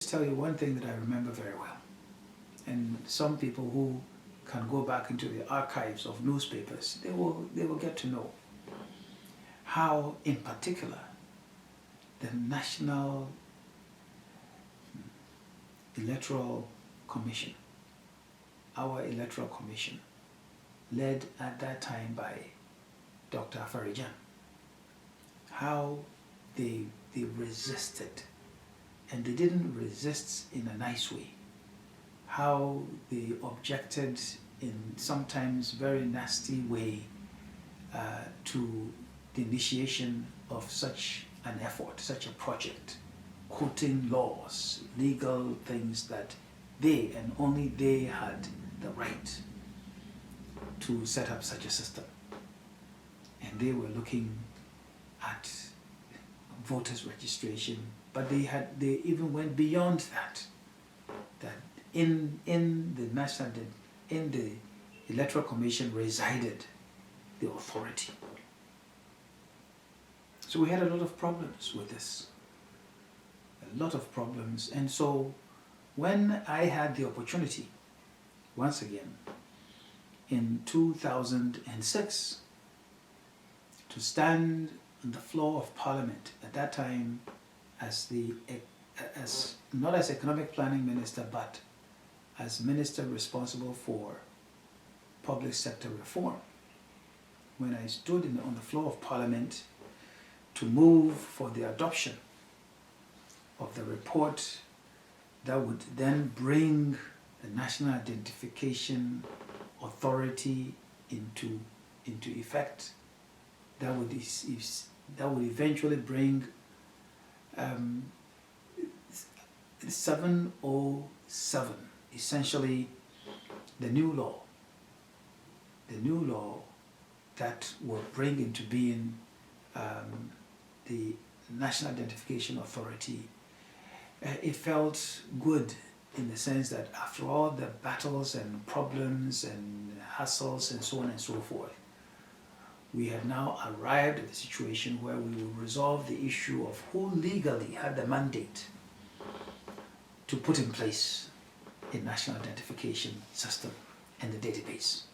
tell you one thing that I remember very well, and some people who can go back into the archives of newspapers, they will get to know how, in particular, the National Electoral Commission, our Electoral Commission, led at that time by Dr. Afari Gyan, how they resisted, and they didn't resist in a nice way, how they objected in sometimes very nasty way to the initiation of such an effort, such a project, quoting laws, legal things that they and only they had the right to set up such a system. And they were looking at voters registration, but they even went beyond that. That in the Electoral Commission resided the authority. So we had a lot of problems with this. A lot of problems. And so when I had the opportunity, once again, in 2006, to stand on the floor of Parliament at that time as not as economic planning minister, but as minister responsible for public sector reform, when I stood on the floor of Parliament to move for the adoption of the report that would then bring the National Identification Authority into effect, that would eventually bring 707, essentially the new law that will bring into being the National Identification Authority. It felt good in the sense that after all the battles and problems and hassles and so on and so forth, we had now arrived at the situation where we will resolve the issue of who legally had the mandate to put in place a national identification system and the database.